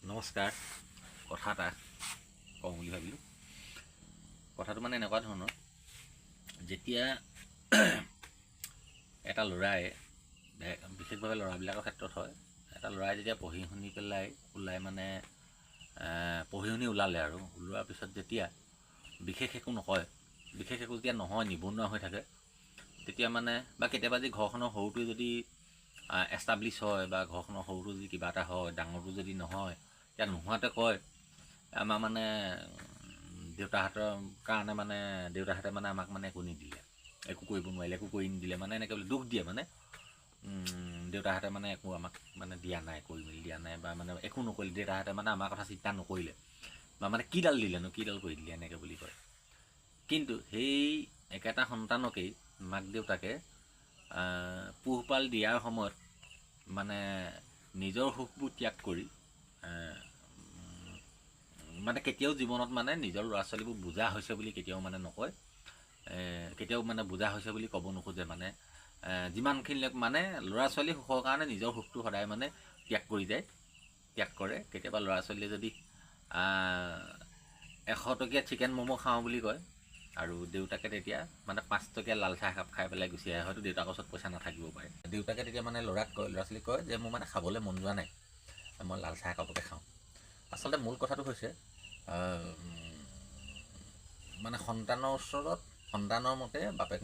নমস্কাৰ। কথা এটা কওঁ বুলি ভাবিলোঁ। কথাটো মানে এনেকুৱা ধৰণৰ, যেতিয়া এটা ল'ৰাই, বিশেষভাৱে ল'ৰাবিলাকৰ ক্ষেত্ৰত হয়, এটা ল'ৰাই যেতিয়া পঢ়ি শুনি পেলাই পঢ়ি শুনি ওলালে আৰু ওলোৱাৰ পিছত যেতিয়া বিশেষ একো নকয়, বিশেষ একো যেতিয়া নহয়, নিবনুৱা হৈ থাকে, তেতিয়া মানে বা কেতিয়াবা যদি ঘৰখনৰ সৰুটোৱে যদি এষ্টাব্লিছ হয় বা ঘৰখনৰ সৰুটো যদি কিবা এটা হয়, ডাঙৰটো যদি নহয়, এতিয়া নোহোৱাতে কয় আমাৰ মানে দেউতাহঁতৰ কাৰণে দেউতাহঁতে আমাক একো নিদিলে, একো কৰিব নোৱাৰিলে, একো কৰি নিদিলে, এনেকৈ বুলি দুখ দিয়ে। দেউতাহঁতে একো আমাক দিয়া নাই, কৰি মেলি দিয়া নাই, বা একো নকৰিলে, দেউতাহঁতে আমাৰ কথা চিন্তা নকৰিলে, বা কিডাল দিলেনো, কিডাল কৰি দিলে, এনেকৈ বুলি কয়। কিন্তু সেই একেটা সন্তানকেই মাক দেউতাকে পোহপাল দিয়াৰ সময়ত নিজৰ সুখবোৰ ত্যাগ কৰি কেতিয়াও জীৱনত নিজৰ ল'ৰা ছোৱালীবোৰ বুজা হৈছে বুলি কেতিয়াও নকয়, কেতিয়াও বুজা হৈছে বুলি ক'ব নোখোজে। যিমানখিনিলৈকে ল'ৰা ছোৱালী সুখৰ কাৰণে নিজৰ সুখটো সদায় ত্যাগ কৰি যায়, ত্যাগ কৰে। কেতিয়াবা ল'ৰা ছোৱালীয়ে যদি 100 টকীয়া চিকেন ম'ম' খাওঁ বুলি কয় আৰু দেউতাকে তেতিয়া 5 টকীয়া লাল চাহ একাপ খাই পেলাই গুচি আহে, হয়তো দেউতাকৰ ওচৰত পইচা নাথাকিব পাৰে। দেউতাকে তেতিয়া ল'ৰা ছোৱালীক কয় যে মোৰ খাবলৈ মন যোৱা নাই, মই লাল চাহ একাপকে খাওঁ। আচলতে মূল কথাটো হৈছে সন্তানৰ ওচৰত, সন্তানৰ মতে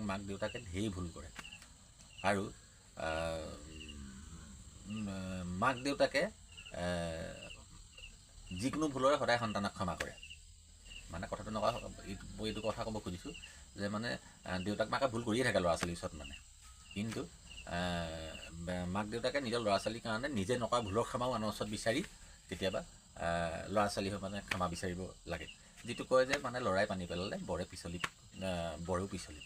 মাক দেউতাকে ঢেৰ ভুল কৰে, আৰু মাক দেউতাকে যিকোনো ভুলৰে সদায় সন্তানক ক্ষমা কৰে। কথাটো নকয়, এইটো কথা ক'ব খুজিছোঁ যে দেউতাক মাকে ভুল কৰিয়ে থাকে ল'ৰা ছোৱালীৰ ওচৰত, কিন্তু মাক দেউতাকে নিজৰ ল'ৰা ছোৱালীৰ কাৰণে নিজে নকৰা ভুলৰ ক্ষমাও আনৰ ওচৰত বিচাৰি কেতিয়াবা ল'ৰা ছোৱালী ক্ষমা বিচাৰিব লাগে। যিটো কয় যে ল'ৰাই পানী পেলালে বৰেও পিছলিব।